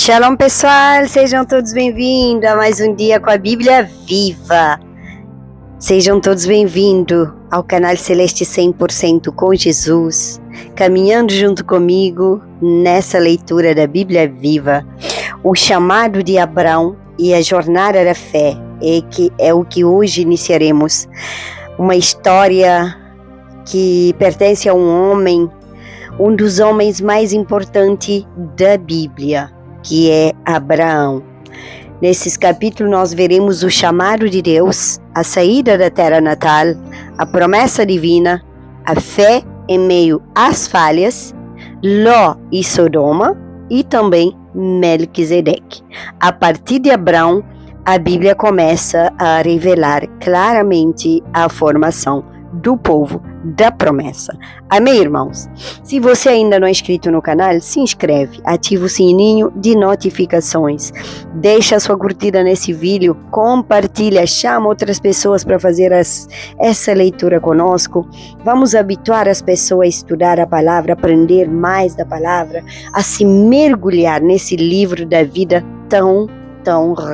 Shalom, pessoal! Sejam todos bem-vindos a mais um dia com a Bíblia Viva. Sejam todos bem-vindos ao canal Celeste 100% com Jesus, caminhando junto comigo nessa leitura da Bíblia Viva. O chamado de Abraão e a jornada da fé é o que hoje iniciaremos. Uma história que pertence a um dos homens mais importantes da Bíblia, que é Abraão. Nesses capítulos nós veremos o chamado de Deus, a saída da terra natal, a promessa divina, a fé em meio às falhas, Ló e Sodoma e também Melquisedeque. A partir de Abraão, a Bíblia começa a revelar claramente a formação do povo da promessa. Amém, irmãos? Se você ainda não é inscrito no canal, se inscreve, ativa o sininho de notificações, deixa a sua curtida nesse vídeo, compartilha, chama outras pessoas para fazer essa leitura conosco. Vamos habituar as pessoas a estudar a palavra, aprender mais da palavra, a se mergulhar nesse livro da vida tão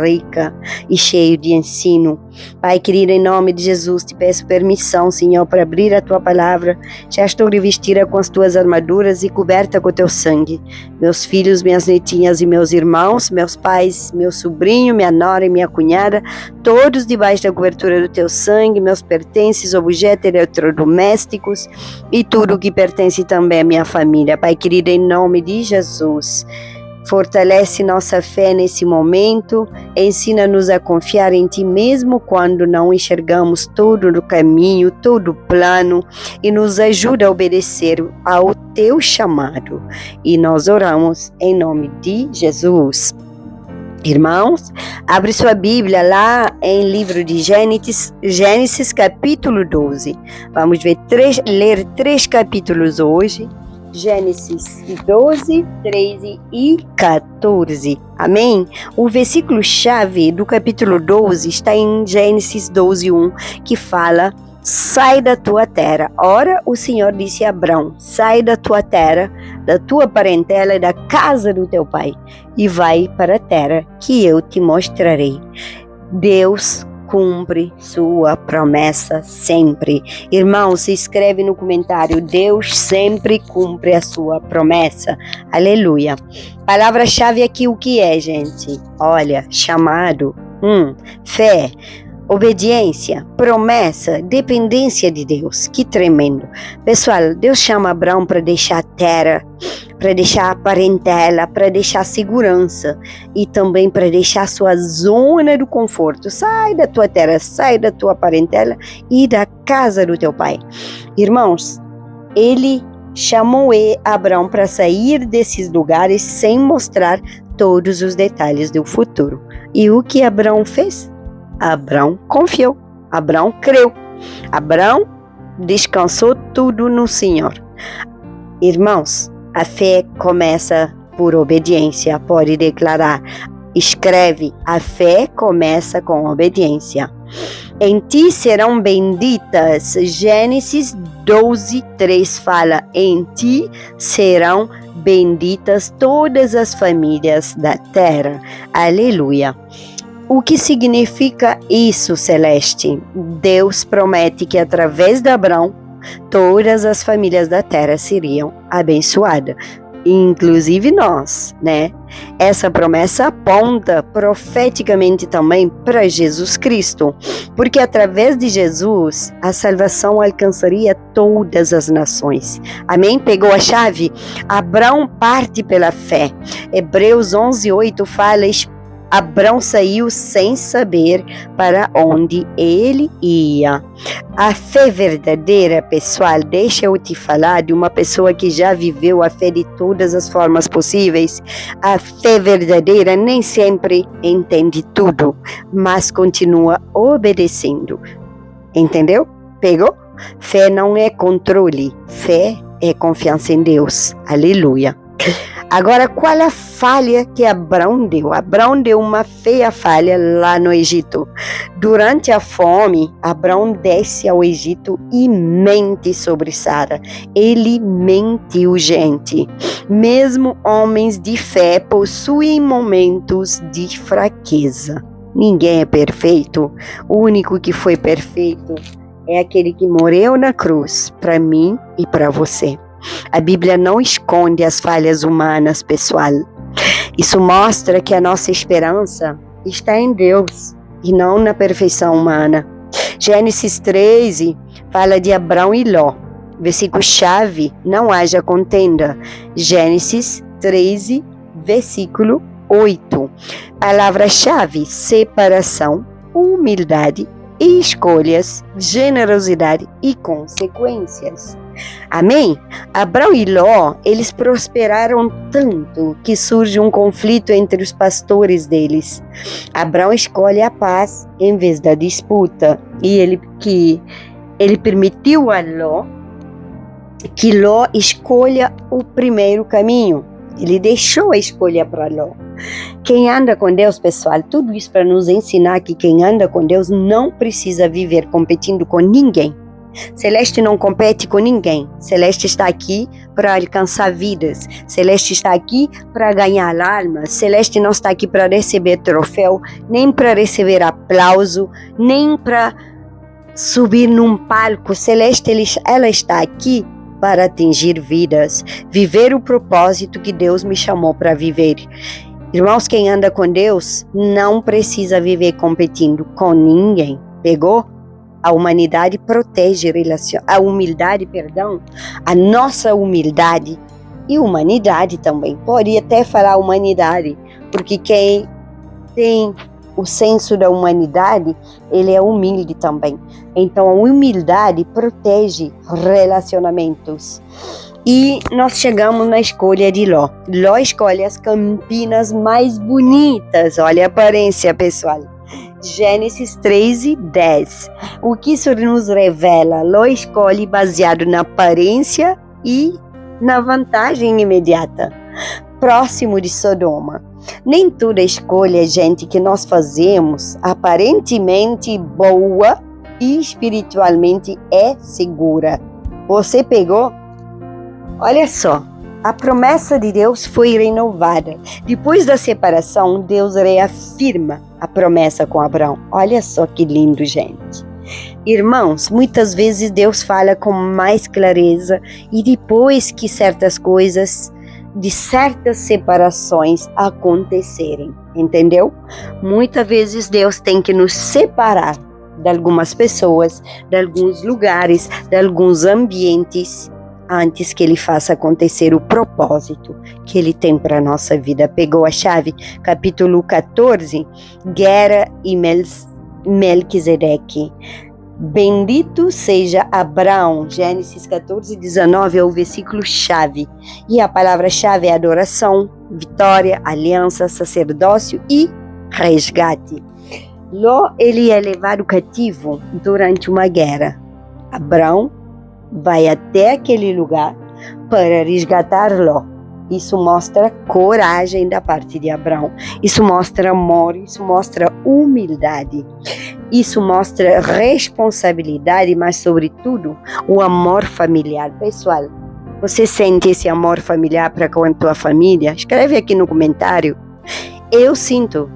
rica e cheio de ensino. Pai querido, em nome de Jesus, te peço permissão, Senhor, para abrir a tua palavra. Já estou revestida com as tuas armaduras e coberta com o teu sangue. Meus filhos, minhas netinhas e meus irmãos, meus pais, meu sobrinho, minha nora e minha cunhada, todos debaixo da cobertura do teu sangue, meus pertences, objetos eletrodomésticos e tudo que pertence também à minha família. Pai querido, em nome de Jesus, fortalece nossa fé nesse momento, ensina-nos a confiar em Ti mesmo quando não enxergamos todo o caminho, todo o plano, e nos ajuda a obedecer ao Teu chamado. E nós oramos em nome de Jesus. Irmãos, abre sua Bíblia lá em livro de Gênesis capítulo 12. Vamos ler 3 capítulos hoje. Gênesis 12, 13 e 14. Amém? O versículo-chave do capítulo 12 está em Gênesis 12, 1, que fala: sai da tua terra. Ora, o Senhor disse a Abraão: sai da tua terra, da tua parentela e da casa do teu pai, e vai para a terra que eu te mostrarei. Deus cumpre sua promessa sempre. Irmão, se escreve no comentário: Deus sempre cumpre a sua promessa. Aleluia. Palavra-chave aqui, o que é, gente? Olha, chamado, fé, obediência, promessa, dependência de Deus. Que tremendo. Pessoal, Deus chama Abraão para deixar a terra, para deixar a parentela, para deixar segurança e também para deixar a sua zona do conforto. Sai da tua terra, sai da tua parentela e da casa do teu pai. Irmãos, ele chamou Abraão para sair desses lugares sem mostrar todos os detalhes do futuro. E o que Abraão fez? Abraão confiou, Abraão creu, Abraão descansou tudo no Senhor. Irmãos, a fé começa por obediência, pode declarar. Escreve: a fé começa com obediência. Em ti serão benditas. Gênesis 12, 3 fala: em ti serão benditas todas as famílias da terra. Aleluia. O que significa isso, Celeste? Deus promete que através de Abraão, todas as famílias da terra seriam abençoadas, inclusive nós, né? Essa promessa aponta profeticamente também para Jesus Cristo, porque através de Jesus a salvação alcançaria todas as nações. Amém? Pegou a chave? Abraão parte pela fé. Hebreus 11:8 fala: Abraão saiu sem saber para onde ele ia. A fé verdadeira, pessoal, deixa eu te falar de uma pessoa que já viveu a fé de todas as formas possíveis. A fé verdadeira nem sempre entende tudo, mas continua obedecendo. Entendeu? Pegou? Fé não é controle, fé é confiança em Deus. Aleluia. Agora, qual é a falha que Abraão deu? Abraão deu uma feia falha lá no Egito. Durante a fome, Abraão desce ao Egito e mente sobre Sara. Ele mentiu, gente. Mesmo homens de fé possuem momentos de fraqueza. Ninguém é perfeito. O único que foi perfeito é aquele que morreu na cruz, para mim e para você. A Bíblia não esconde as falhas humanas, pessoal. Isso mostra que a nossa esperança está em Deus e não na perfeição humana. Gênesis 13 fala de Abrão e Ló. Versículo-chave, não haja contenda. Gênesis 13, versículo 8. Palavra-chave, separação, humildade, escolhas, generosidade e consequências. Amém? Abrão e Ló, eles prosperaram tanto que surge um conflito entre os pastores deles. Abrão escolhe a paz em vez da disputa. E ele permitiu a Ló que Ló escolha o primeiro caminho. Ele deixou a escolha para Ló. Quem anda com Deus, pessoal, tudo isso para nos ensinar que quem anda com Deus não precisa viver competindo com ninguém. Celeste não compete com ninguém. Celeste está aqui para alcançar vidas. Celeste está aqui para ganhar almas. Celeste não está aqui para receber troféu, nem para receber aplauso, nem para subir num palco. Celeste, ela está aqui para atingir vidas, viver o propósito que Deus me chamou para viver. Irmãos, quem anda com Deus não precisa viver competindo com ninguém. Pegou? A humanidade protege a humildade, a nossa humildade e humanidade também. Pode até falar humanidade, porque quem tem o senso da humanidade, ele é humilde também. Então a humildade protege relacionamentos. E nós chegamos na escolha de Ló. Ló escolhe as campinas mais bonitas. Olha a aparência, pessoal. Gênesis 13, 10. O que isso nos revela? Ló escolhe baseado na aparência e na vantagem imediata. Próximo de Sodoma. Nem toda escolha, gente, que nós fazemos aparentemente boa e espiritualmente é segura. Você pegou? Olha só. A promessa de Deus foi renovada. Depois da separação, Deus reafirma a promessa com Abraão. Olha só que lindo, gente. Irmãos, muitas vezes Deus fala com mais clareza e depois que certas coisas, de certas separações acontecerem, entendeu? Muitas vezes Deus tem que nos separar de algumas pessoas, de alguns lugares, de alguns ambientes, antes que Ele faça acontecer o propósito que Ele tem para a nossa vida. Pegou a chave? Capítulo 14, Guerra e Melquisedeque. Bendito seja Abraão. Gênesis 14, 19 é o versículo chave. E a palavra-chave é adoração, vitória, aliança, sacerdócio e resgate. Ló, ele é levado cativo durante uma guerra. Abraão vai até aquele lugar para resgatar Ló. Isso mostra coragem da parte de Abraão. Isso mostra amor, isso mostra humildade. Isso mostra responsabilidade, mas sobretudo o amor familiar. Pessoal, você sente esse amor familiar para com a tua família? Escreve aqui no comentário. Eu sinto.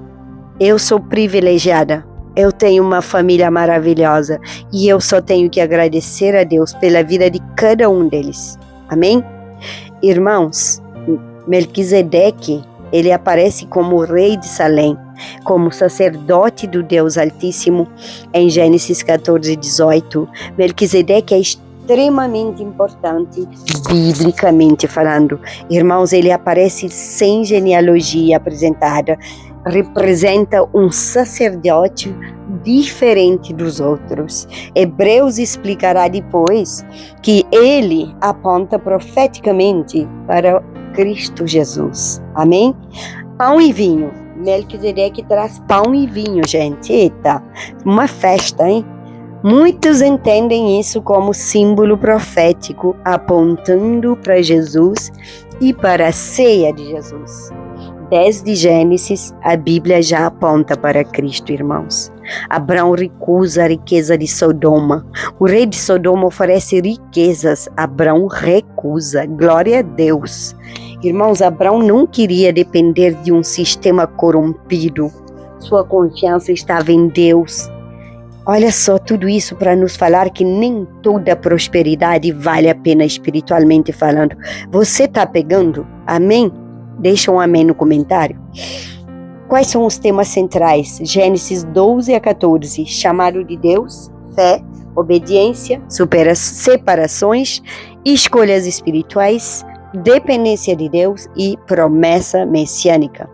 Eu sou privilegiada. Eu tenho uma família maravilhosa e eu só tenho que agradecer a Deus pela vida de cada um deles. Amém? Irmãos, Melquisedeque, ele aparece como rei de Salém, como sacerdote do Deus Altíssimo em Gênesis 14, 18. Melquisedeque é extremamente importante, biblicamente falando. Irmãos, ele aparece sem genealogia apresentada, representa um sacerdote diferente dos outros. Hebreus explicará depois que ele aponta profeticamente para Cristo Jesus. Amém? Pão e vinho. Melquisedeque traz pão e vinho, gente. Eita, uma festa, hein? Muitos entendem isso como símbolo profético, apontando para Jesus e para a ceia de Jesus. Desde Gênesis, a Bíblia já aponta para Cristo, irmãos. Abraão recusa a riqueza de Sodoma. O rei de Sodoma oferece riquezas. Abraão recusa. Glória a Deus. Irmãos, Abraão não queria depender de um sistema corrompido. Sua confiança estava em Deus. Olha só tudo isso para nos falar que nem toda prosperidade vale a pena espiritualmente falando. Você está pegando? Amém? Deixa um amém no comentário. Quais são os temas centrais? Gênesis 12 a 14. Chamado de Deus, fé, obediência, separações, escolhas espirituais, dependência de Deus e promessa messiânica.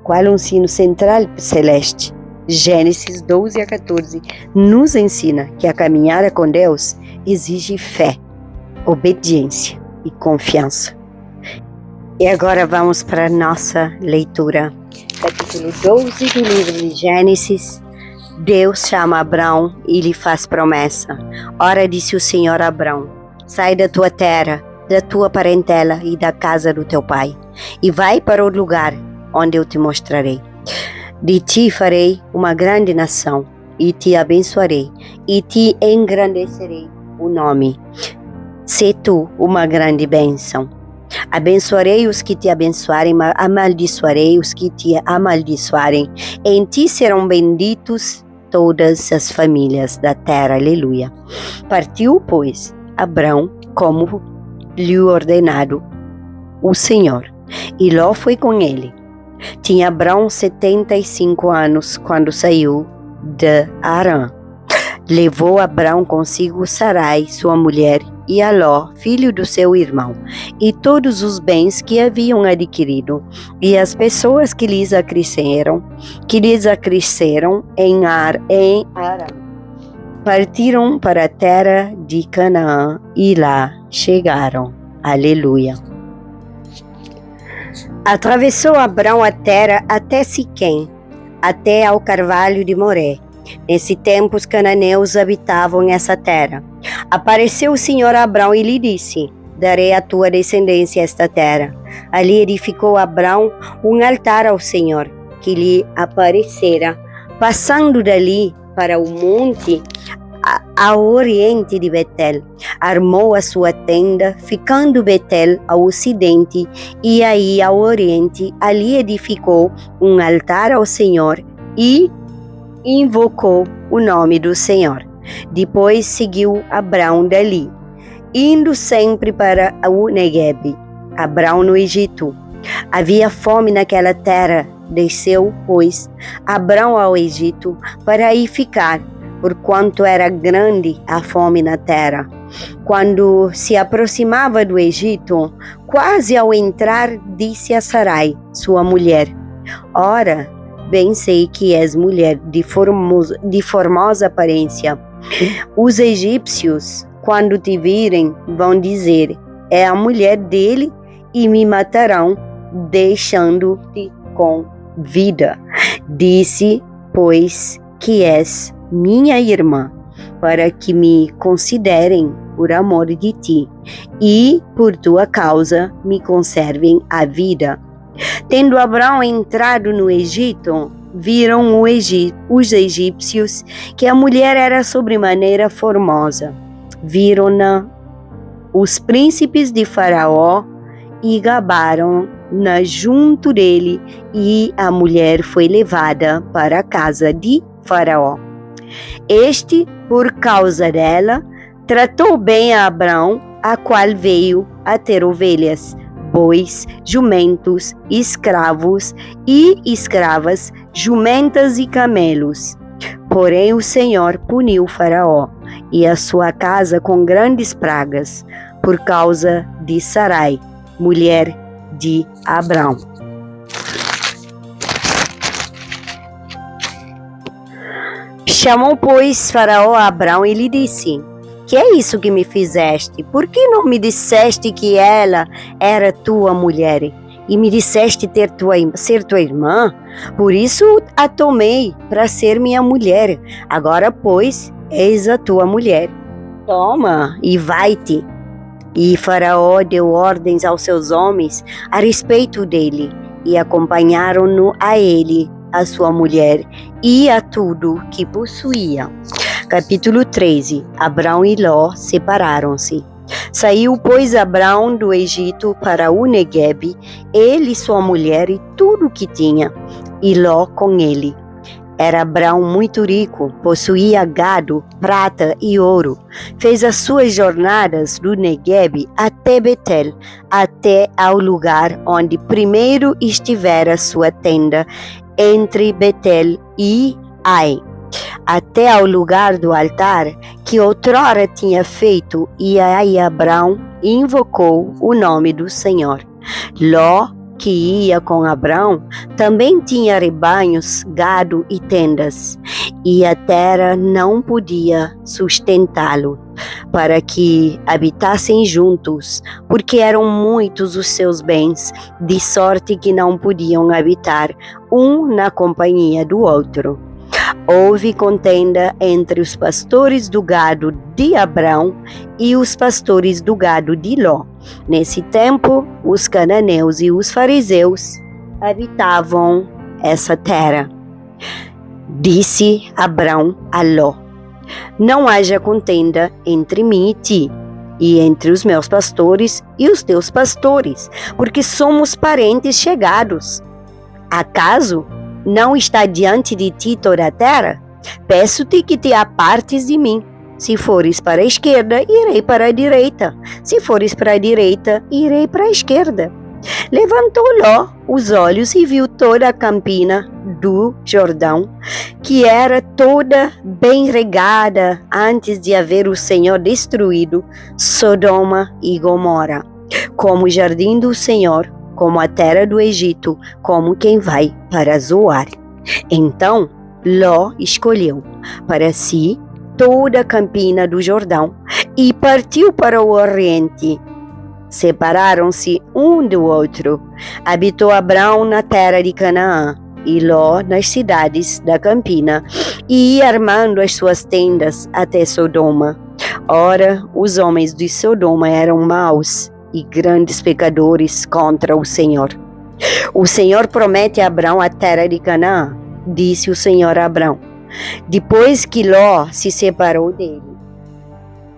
Qual é o ensino central celeste? Gênesis 12 a 14 nos ensina que a caminhada com Deus exige fé, obediência e confiança. E agora vamos para a nossa leitura. Capítulo 12 do livro de Gênesis. Deus chama Abrão e lhe faz promessa. Ora, disse o Senhor a Abrão: sai da tua terra, da tua parentela e da casa do teu pai, e vai para o lugar onde eu te mostrarei. De ti farei uma grande nação, e te abençoarei, e te engrandecerei o nome. Sê tu uma grande bênção. Abençoarei os que te abençoarem, amaldiçoarei os que te amaldiçoarem. Em ti serão benditos todas as famílias da terra. Aleluia. Partiu, pois, Abrão, como lhe ordenado o Senhor, e Ló foi com ele. Tinha Abrão 75 anos quando saiu de Harã. Levou Abrão consigo Sarai, sua mulher, e a Ló, filho do seu irmão, e todos os bens que haviam adquirido, e as pessoas que lhes acresceram em Harã. Partiram para a terra de Canaã e lá chegaram. Aleluia. Atravessou Abrão a terra até Siquém, até ao carvalho de Moré. Nesse tempo os cananeus habitavam essa terra. Apareceu o Senhor a Abrão e lhe disse: darei à tua descendência esta terra. Ali edificou Abrão um altar ao Senhor, que lhe aparecera, passando dali para o monte ao oriente de Betel. Armou a sua tenda, ficando Betel ao ocidente, e aí ao oriente. Ali edificou um altar ao Senhor e invocou o nome do Senhor. Depois seguiu Abrão dali, indo sempre para o Neguebe. Abrão no Egito. Havia fome naquela terra. Desceu, pois, Abrão ao Egito para aí ficar, porquanto era grande a fome na terra. Quando se aproximava do Egito, quase ao entrar, disse a Sarai, sua mulher: ora, bem sei que és mulher de formosa aparência. Os egípcios, quando te virem, vão dizer: é a mulher dele, e me matarão, deixando-te com vida. Disse, pois, que és minha irmã, para que me considerem por amor de ti, e por tua causa me conservem a vida. Tendo Abrão entrado no Egito, viram os egípcios que a mulher era sobremaneira formosa. Viram-na os príncipes de Faraó e gabaram-na junto dele, e a mulher foi levada para a casa de Faraó. Este, por causa dela, tratou bem a Abrão, a qual veio a ter ovelhas, bois, jumentos, escravos e escravas, jumentas e camelos. Porém o Senhor puniu Faraó e a sua casa com grandes pragas, por causa de Sarai, mulher de Abrão. Chamou, pois, Faraó a Abrão e lhe disse: que é isso que me fizeste? Por que não me disseste que ela era tua mulher? E me disseste ser tua irmã? Por isso a tomei para ser minha mulher. Agora, pois, eis a tua mulher. Toma e vai-te. E Faraó deu ordens aos seus homens a respeito dele, e acompanharam-no a ele, a sua mulher e a tudo que possuía. Capítulo 13. Abrão e Ló separaram-se. Saiu, pois, Abrão do Egito para o Neguebe, ele, sua mulher e tudo o que tinha, e Ló com ele. Era Abrão muito rico, possuía gado, prata e ouro. Fez as suas jornadas do Neguebe até Betel, até ao lugar onde primeiro estivera sua tenda, entre Betel e Ai, até ao lugar do altar que outrora tinha feito, e aí Abrão invocou o nome do Senhor. Ló, que ia com Abrão, também tinha rebanhos, gado e tendas, e a terra não podia sustentá-lo, para que habitassem juntos, porque eram muitos os seus bens, de sorte que não podiam habitar um na companhia do outro. Houve contenda entre os pastores do gado de Abrão e os pastores do gado de Ló. Nesse tempo, os cananeus e os fariseus habitavam essa terra. Disse Abrão a Ló: não haja contenda entre mim e ti, e entre os meus pastores e os teus pastores, porque somos parentes chegados. Acaso não está diante de ti toda a terra? Peço-te que te apartes de mim. Se fores para a esquerda, irei para a direita. Se fores para a direita, irei para a esquerda. Levantou Ló os olhos e viu toda a campina do Jordão, que era toda bem regada antes de haver o Senhor destruído Sodoma e Gomorra, como o jardim do Senhor, como a terra do Egito, como quem vai para Zoar. Então Ló escolheu para si toda a campina do Jordão e partiu para o oriente. Separaram-se um do outro. Habitou Abrão na terra de Canaã e Ló nas cidades da campina, e ia armando as suas tendas até Sodoma. Ora, os homens de Sodoma eram maus e grandes pecadores contra o Senhor. O Senhor promete a Abrão a terra de Canaã. Disse o Senhor a Abrão, depois que Ló se separou dele: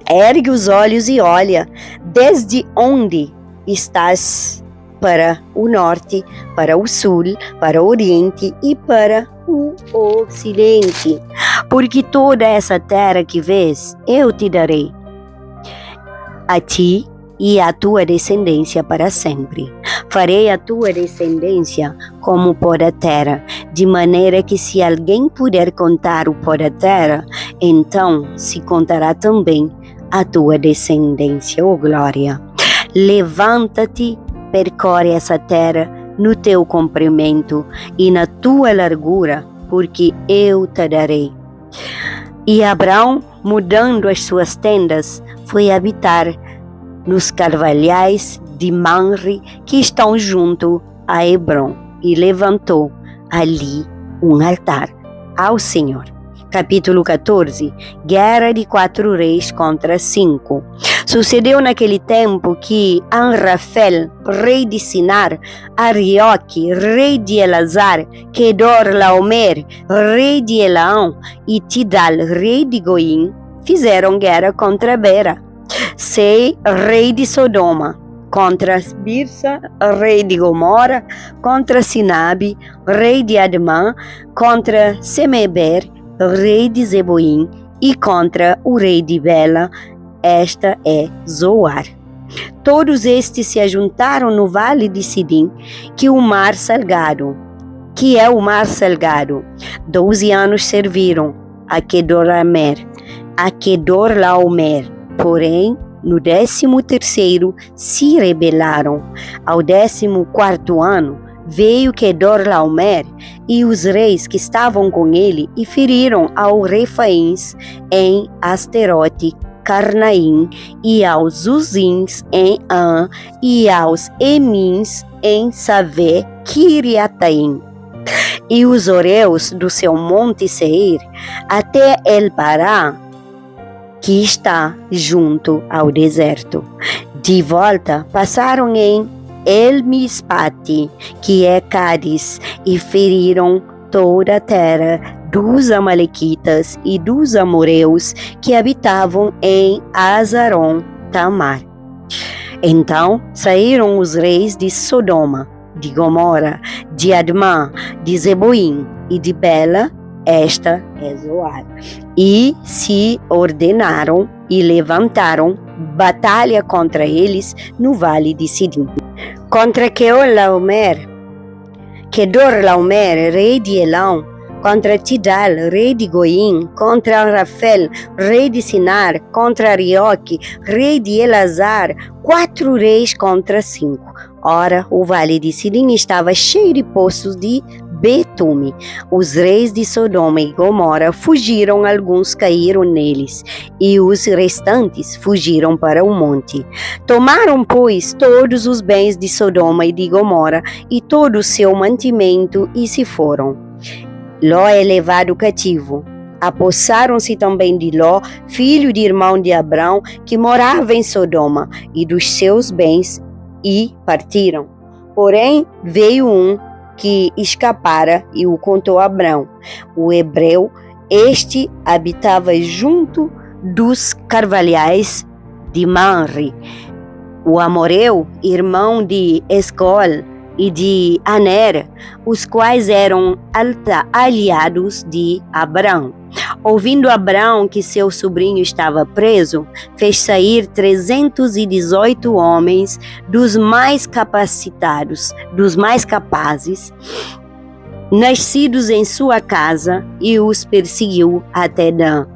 ergue os olhos e olha, desde onde estás, para o norte, para o sul, para o oriente e para o ocidente, porque toda essa terra que vês, eu te darei, a ti e à tua descendência para sempre. Farei a tua descendência como o pó da terra, de maneira que se alguém puder contar o pó da terra, então se contará também a tua descendência, oh glória. Levanta-te, percorre essa terra no teu comprimento e na tua largura, porque eu te darei. E Abrão, mudando as suas tendas, foi habitar nos carvalhais de Manre, que estão junto a Hebrom, e levantou ali um altar ao Senhor. Capítulo 14. Guerra de 4 reis contra 5. Sucedeu naquele tempo que Anrafel, rei de Sinar, Arioque, rei de Elazar, Kedorlaomer, rei de Elaão, e Tidal, rei de Goim, fizeram guerra contra Bera, Sei, rei de Sodoma, contra Birsa, rei de Gomorra, contra Sinabe, rei de Admã, contra Semeber, rei de Zeboim, e contra o rei de Bela, esta é Zoar. Todos estes se ajuntaram no vale de Sidim, que é o mar salgado. 12 anos serviram a Kedorlaomer, porém, no 13º se rebelaram. Ao 14º ano, veio Kedorlaomer e os reis que estavam com ele e feriram aos Refaíns em Asterote, Carnaim, e aos Uzins em An, e aos Emins em Savé, Kiriataim, e os Oreus do seu monte Seir, até El Pará, que está junto ao deserto. De volta, passaram em El-Mispate, que é Cádiz, e feriram toda a terra dos amalequitas e dos amoreus que habitavam em Azaron Tamar. Então saíram os reis de Sodoma, de Gomorra, de Admá, de Zeboim e de Bela, esta é Zoar, e se ordenaram e levantaram batalha contra eles no vale de Sidim. Contra Kedorlaomer, rei de Elão, contra Tidal, rei de Goim, contra Rafel, rei de Sinar, contra Arioque, rei de Elazar, 4 reis contra 5. Ora, o vale de Sidim estava cheio de poços de betume. Os reis de Sodoma e Gomorra fugiram, alguns caíram neles, e os restantes fugiram para o monte. Tomaram, pois, todos os bens de Sodoma e de Gomorra e todo o seu mantimento e se foram. Ló é levado cativo. Apossaram-se também de Ló, filho de irmão de Abrão, que morava em Sodoma, e dos seus bens, e partiram. Porém, veio um que escapara e o contou a Abrão, o hebreu. Este habitava junto dos carvalhais de Manre. O amoreu, irmão de Escol e de Aner, os quais eram aliados de Abrão. Ouvindo Abrão que seu sobrinho estava preso, fez sair 318 homens dos mais capacitados, dos mais capazes, nascidos em sua casa, e os perseguiu até Dan.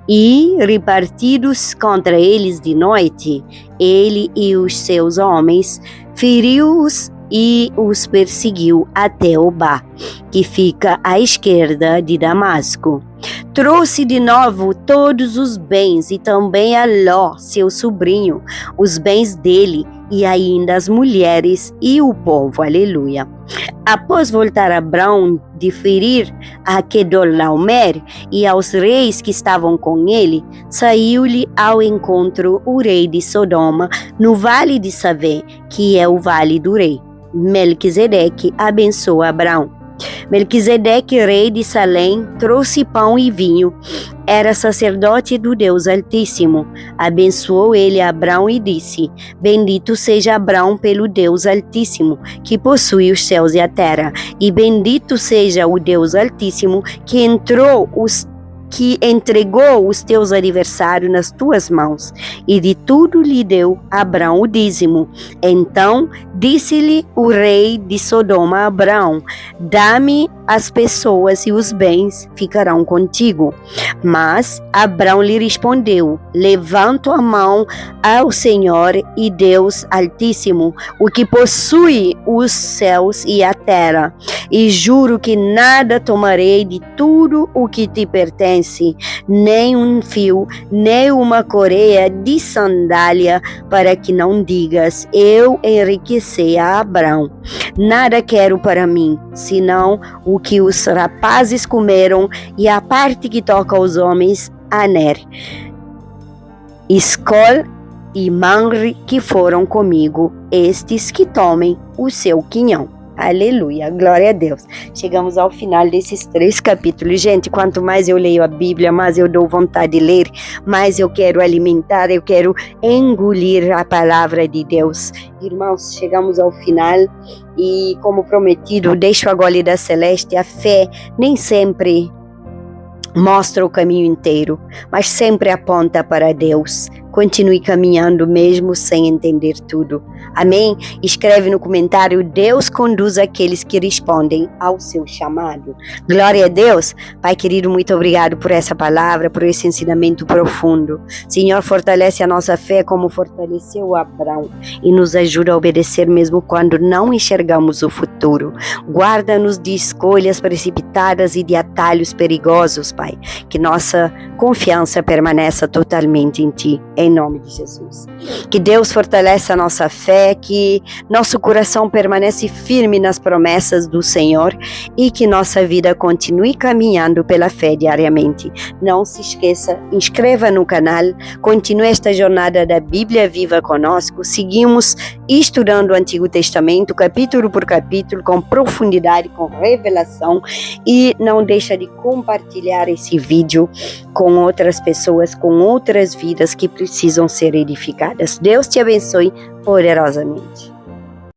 E, repartidos contra eles de noite, ele e os seus homens, feriu-os e os perseguiu até Obá, que fica à esquerda de Damasco. Trouxe de novo todos os bens e também a Ló, seu sobrinho, os bens dele e ainda as mulheres e o povo. Aleluia. Após voltar Abrão de ferir a Kedorlaomer e aos reis que estavam com ele, saiu-lhe ao encontro o rei de Sodoma no vale de Savé, que é o vale do rei. Melquisedeque abençoa Abrão. Melquisedeque, rei de Salém, trouxe pão e vinho. Era sacerdote do Deus Altíssimo. Abençoou ele Abrão e disse: Bendito seja Abrão pelo Deus Altíssimo, que possui os céus e a terra. E bendito seja o Deus Altíssimo, que entregou os teus adversários nas tuas mãos. E de tudo lhe deu Abrão o dízimo. Então disse-lhe o rei de Sodoma a Abrão: Dá-me as pessoas e os bens ficarão contigo. Mas Abrão lhe respondeu: Levanto a mão ao Senhor e Deus Altíssimo, o que possui os céus e a terra, e juro que nada tomarei de tudo o que te pertence, nem um fio, nem uma correia de sandália, para que não digas: eu enriqueci a Abrão. Nada quero para mim, senão o que os rapazes comeram e a parte que toca aos homens, Aner, Escol e Manre, que foram comigo, estes que tomem o seu quinhão. Aleluia, glória a Deus. Chegamos ao final desses 3 capítulos. Gente, quanto mais eu leio a Bíblia, mais eu dou vontade de ler, mais eu quero alimentar, eu quero engolir a palavra de Deus. Irmãos, chegamos ao final e, como prometido, deixo a gólida celeste. A fé nem sempre mostra o caminho inteiro, mas sempre aponta para Deus. Continue caminhando mesmo sem entender tudo. Amém? Escreve no comentário: Deus conduz aqueles que respondem ao seu chamado. Glória a Deus. Pai querido, muito obrigado por essa palavra, por esse ensinamento profundo. Senhor, fortalece a nossa fé como fortaleceu Abrão e nos ajuda a obedecer mesmo quando não enxergamos o futuro. Guarda-nos de escolhas precipitadas e de atalhos perigosos, Pai. Que nossa confiança permaneça totalmente em Ti. Em em nome de Jesus. Que Deus fortaleça a nossa fé, que nosso coração permaneça firme nas promessas do Senhor e que nossa vida continue caminhando pela fé diariamente. Não se esqueça, inscreva no canal, continue esta jornada da Bíblia Viva conosco. Seguimos estudando o Antigo Testamento, capítulo por capítulo, com profundidade, com revelação, e não deixa de compartilhar esse vídeo com outras pessoas, com outras vidas que precisam ser edificadas. Deus te abençoe poderosamente.